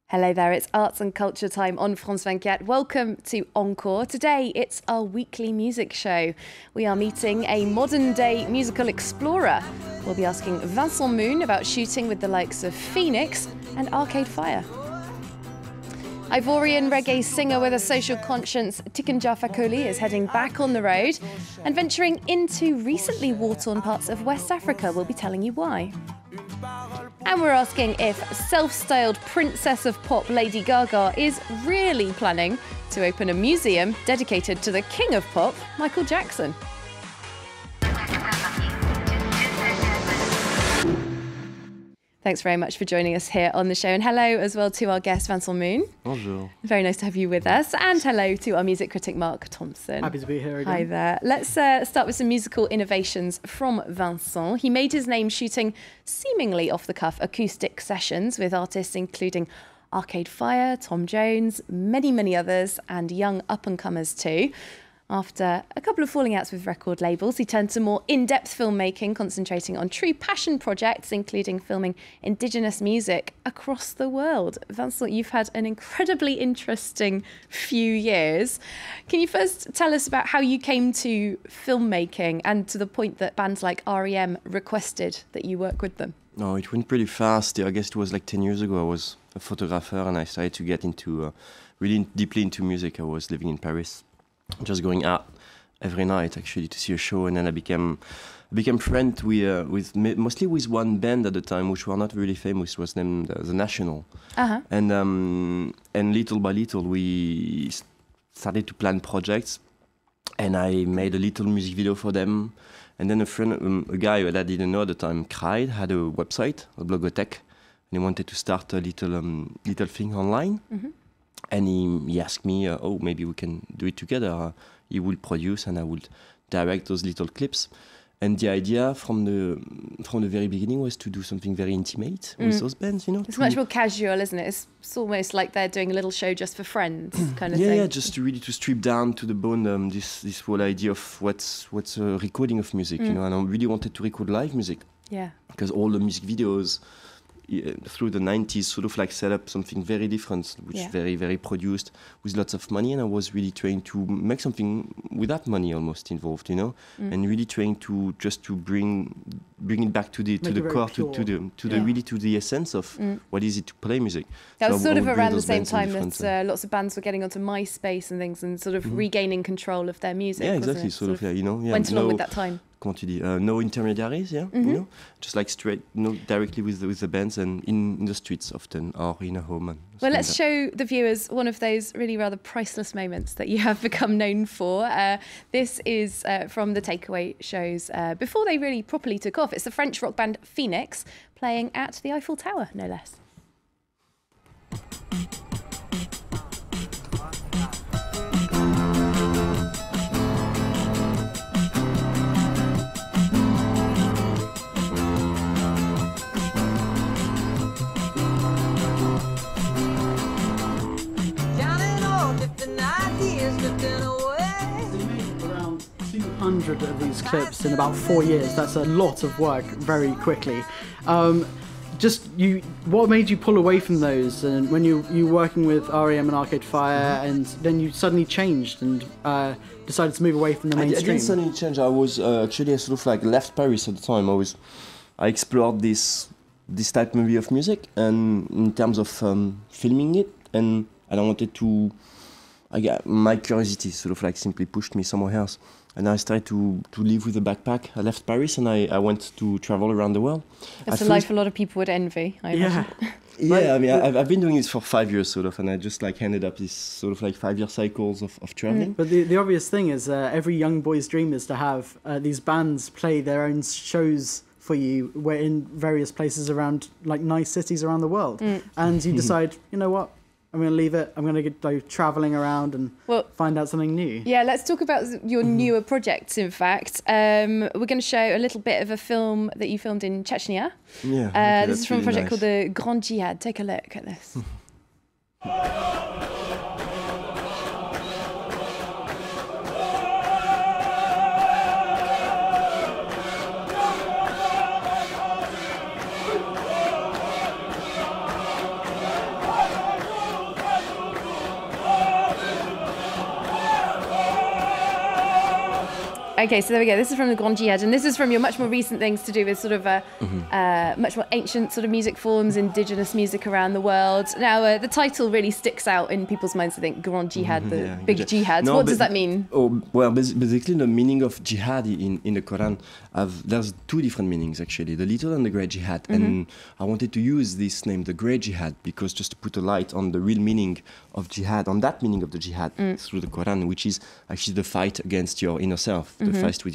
Hello there, it's Arts and Culture time on France 24. Welcome to Encore. Today it's our weekly music show. We are meeting a modern-day musical explorer. We'll be asking Vincent Moon about shooting with the likes of Phoenix and Arcade Fire. Ivorian reggae singer with a social conscience, Tiken Jah Fakoly is heading back on the road and venturing into recently war-torn parts of West Africa. We'll be telling you why. And we're asking if self-styled princess of pop Lady Gaga is really planning to open a museum dedicated to the king of pop, Michael Jackson. Thanks very much for joining us here on the show. And hello as well to our guest, Vincent Moon. Bonjour. Very nice to have you with us. And hello to our music critic, Mark Thompson. Happy to be here again. Hi there. Let's start with some musical innovations from Vincent. He made his name shooting seemingly off-the-cuff acoustic sessions with artists including Arcade Fire, Tom Jones, many others, and young up-and-comers too. After a couple of falling outs with record labels, he turned to more in-depth filmmaking, concentrating on true passion projects, including filming Indigenous music across the world. Vincent, you've had an incredibly interesting few years. Can you first tell us about how you came to filmmaking and to the point that bands like R.E.M. requested that you work with them? No, it went pretty fast. I guess it was like 10 years ago. I was a photographer and I started to get into really deeply into music. I was living in Paris, just going out every night actually to see a show, and then I became friend with mostly with one band at the time, which were not really famous, was named The National. And little by little we started to plan projects, and I made a little music video for them. And then a guy that I didn't know at the time, Cried, had a website, a blogothèque, and he wanted to start a little thing online. And he asked me, oh, maybe we can do it together. He will produce and I will direct those little clips. And the idea from the very beginning was to do something very intimate with those bands, you know. It's much more casual, isn't it? It's almost like they're doing a little show just for friends, kind of thing. Yeah, just to really strip down to the bone this whole idea of what's a recording of music, you know. And I really wanted to record live music. Yeah. Because all the music videos through the 90s sort of like set up something very different, which is very produced with lots of money, and I was really trying to make something without money almost involved, you know, and really trying to just to bring it back to the core, to the essence of what is it to play music. That was sort of around the same time that lots of bands were getting onto MySpace and things and sort of regaining control of their music. Yeah, exactly. Sort of, you know, went along with that time. No intermediaries, you know, just like straight, directly with the bands and in the streets often, or in a home. Well, let's show the viewers one of those really rather priceless moments that you have become known for. This is from the takeaway shows before they really properly took off. It's the French rock band Phoenix playing at the Eiffel Tower, no less. Around 200 of these clips in about 4 years. That's a lot of work very quickly. What made you pull away from those? And when you were working with R.E.M. and Arcade Fire, and then you suddenly changed and decided to move away from the mainstream? I didn't suddenly change. I was actually I sort of like left Paris at the time. I explored this type maybe of music, and in terms of filming it, and I wanted to. My curiosity sort of like simply pushed me somewhere else, and I started to live with a backpack. I left Paris and I went to travel around the world. It's a life a lot of people would envy, I imagine. Yeah, I mean, I've been doing this for 5 years sort of, and I just like ended up this sort of like 5-year cycles of traveling. But the obvious thing is every young boy's dream is to have these bands play their own shows for you in various places around like nice cities around the world. And you decide, you know what? I'm going to leave it. I'm going to go travelling around and find out something new. Yeah, let's talk about your newer projects, in fact. We're going to show a little bit of a film that you filmed in Chechnya. Yeah, this is from a project called the Gandhi Head. Take a look at this. Okay, so there we go. This is from the Gandhi Head, and this is from your much more recent things to do with sort of much more ancient sort of music forms, indigenous music around the world. Now, the title really sticks out in people's minds, I think, Grand Jihad, the big jihad. What does that mean? Oh, well, basically the meaning of jihad in the Quran, there's two different meanings, actually, the little and the great jihad. And I wanted to use this name, the great jihad, because just to put a light on the real meaning of jihad, on that meaning of the jihad through the Quran, which is actually the fight against your inner self, the fight with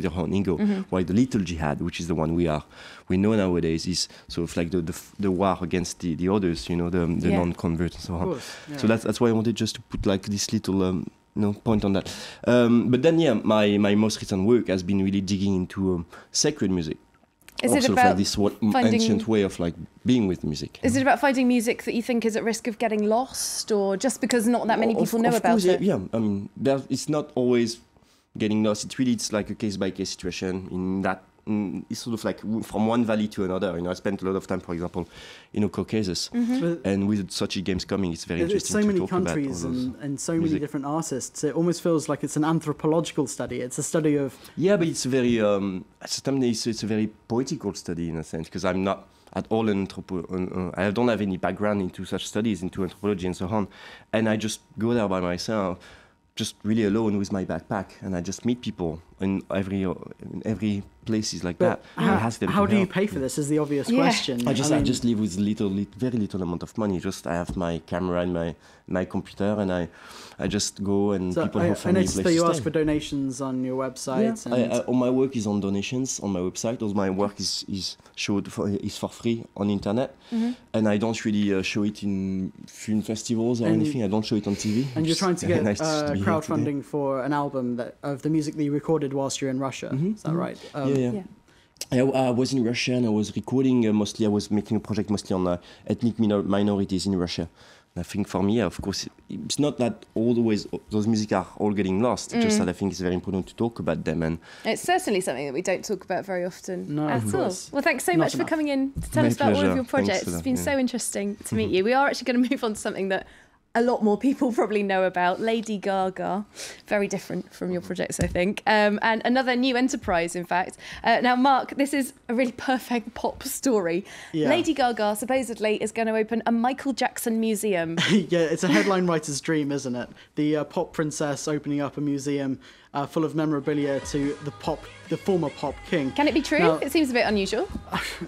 your own ego. While the little jihad, which is the one we know nowadays, is sort of like the war against the others, you know, the non-converts and so on. So that's why I wanted just to put like this little point on that. But then, my most recent work has been really digging into sacred music. Is also it about like this ancient way of like being with music? Is it about finding music that you think is at risk of getting lost, or just because not that many people know about it? Yeah, I mean, it's not always getting lost. It's like a case-by-case situation in that it's sort of like from one valley to another. You know, I spent a lot of time, for example, in Caucasus, and with Sochi Games coming, it's very interesting so to many talk countries about and so many different artists. It almost feels like it's an anthropological study. It's a study of... Yeah, but it's very... sometimes it's a very poetical study in a sense, because I'm not at all an I don't have any background into such studies, into anthropology and so on, and I just go there by myself, just really alone with my backpack, and I just meet people in every places like that. How do you pay for this? Is the obvious question. I just live with very little amount of money. Just I have my camera and my computer, and I just go and people offer me places to stay. You ask for donations on your website. Yeah. All my work is on donations on my website. All my work is for free on internet, and I don't really show it in film festivals or anything. I don't show it on TV. And you're trying to get crowdfunding for an album of the music that you recorded whilst you're in Russia. Is that right? I was in Russia and I was recording mostly. I was making a project mostly on ethnic minorities in Russia. And I think for me, of course, it's not that always those music are all getting lost. Just that I think it's very important to talk about them. And it's certainly something that we don't talk about very often at all. Well, thanks so much for coming in to tell us about all of your projects. It's been so interesting to meet you. We are actually going to move on to something that a lot more people probably know about, Lady Gaga. Very different from your projects, I think. And another new enterprise, in fact. Now, Mark, this is a really perfect pop story. Yeah. Lady Gaga supposedly is going to open a Michael Jackson museum. Yeah, it's a headline writer's dream, isn't it? The pop princess opening up a museum full of memorabilia to the former pop king. Can it be true? Now, it seems a bit unusual.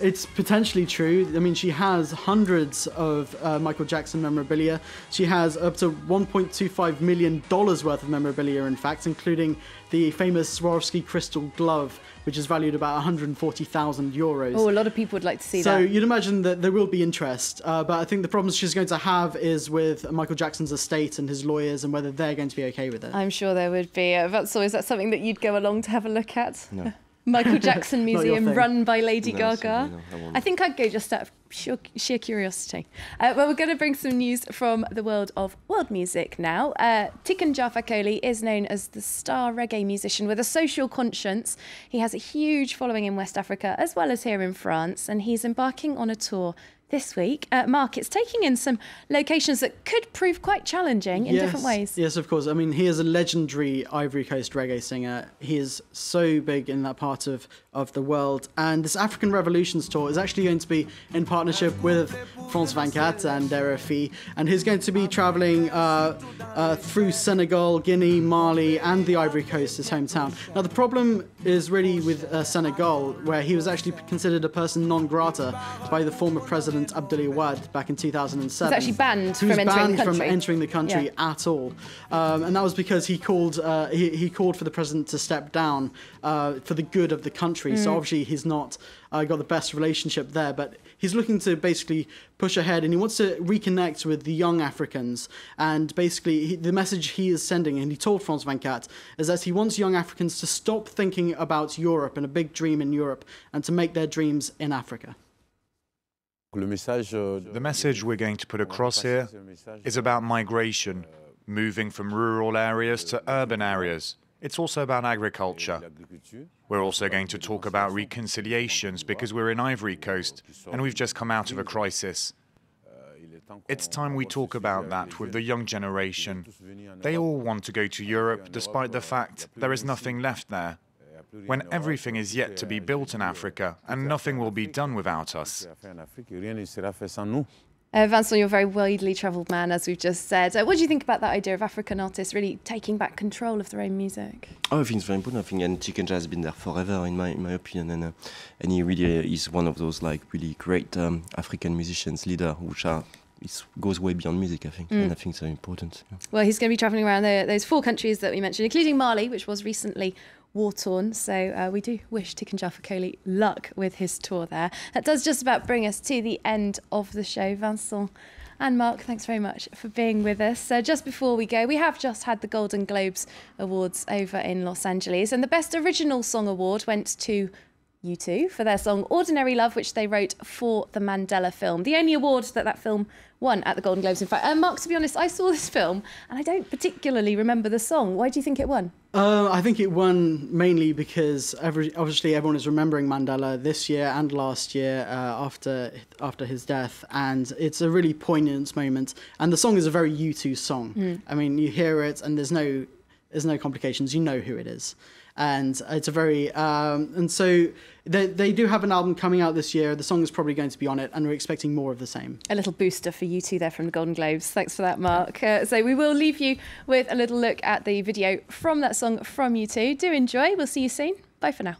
It's potentially true. I mean, she has hundreds of Michael Jackson memorabilia. She has up to $1.25 million worth of memorabilia, in fact, including the famous Swarovski crystal glove, which is valued about 140,000 euros. Oh, a lot of people would like to see that. So you'd imagine that there will be interest, but I think the problem she's going to have is with Michael Jackson's estate and his lawyers and whether they're going to be okay with it. I'm sure there would be. So is that something that you'd go along to have a look at? No. Michael Jackson Museum run by Lady Gaga. I think I'd go just out of sheer curiosity. Well, we're going to bring some news from the world of world music now. Tiken Jah Fakoly is known as the star reggae musician with a social conscience. He has a huge following in West Africa as well as here in France, and he's embarking on a tour this week. Mark, it's taking in some locations that could prove quite challenging in different ways. Yes, of course. I mean, he is a legendary Ivory Coast reggae singer. He is so big in that part of the world. And this African Revolutions tour is actually going to be in partnership with France 24 and RFI. And he's going to be travelling through Senegal, Guinea, Mali, and the Ivory Coast, his hometown. Now, the problem is really with Senegal, where he was actually considered a person non grata by the former president Abdoulaye Wade back in 2007. He was actually banned from entering the country at all, and that was because he called for the president to step down for the good of the country. So obviously he's not got the best relationship there, but he's looking to basically push ahead, and he wants to reconnect with the young Africans. And basically the message he is sending, and he told France 24, is that he wants young Africans to stop thinking about Europe and a big dream in Europe and to make their dreams in Africa. The message we're going to put across here is about migration, moving from rural areas to urban areas. It's also about agriculture. We're also going to talk about reconciliations because we're in Ivory Coast and we've just come out of a crisis. It's time we talk about that with the young generation. They all want to go to Europe despite the fact there is nothing left there, when everything is yet to be built in Africa and nothing will be done without us. Vincent, you're a very widely travelled man, as we've just said. What do you think about that idea of African artists really taking back control of their own music? Oh, I think it's very important. I think and Tiken Jah has been there forever, in my opinion, and he really is one of those like really great African musicians, leader, which goes way beyond music, I think, and I think it's very important. Yeah. Well, he's going to be travelling around those 4 countries that we mentioned, including Mali, which was recently war-torn. So we do wish Tiken Jah Fakoly luck with his tour there. That does just about bring us to the end of the show. Vincent and Mark, thanks very much for being with us. So just before we go, we have just had the Golden Globes Awards over in Los Angeles, and the Best Original Song Award went to U2 for their song Ordinary Love, which they wrote for the Mandela film. The only award that film won at the Golden Globes, in fact. Mark, to be honest, I saw this film and I don't particularly remember the song. Why do you think it won? I think it won mainly because obviously everyone is remembering Mandela this year and last year after his death, and it's a really poignant moment. And the song is a very U2 song. I mean, you hear it and there's no complications. You know who it is. And it's a very and so they do have an album coming out this year. The song is probably going to be on it, and we're expecting more of the same. A little booster for you two there from the Golden Globes. Thanks for that, Mark. So we will leave you with a little look at the video from that song from U2. Do enjoy. We'll see you soon. Bye for now.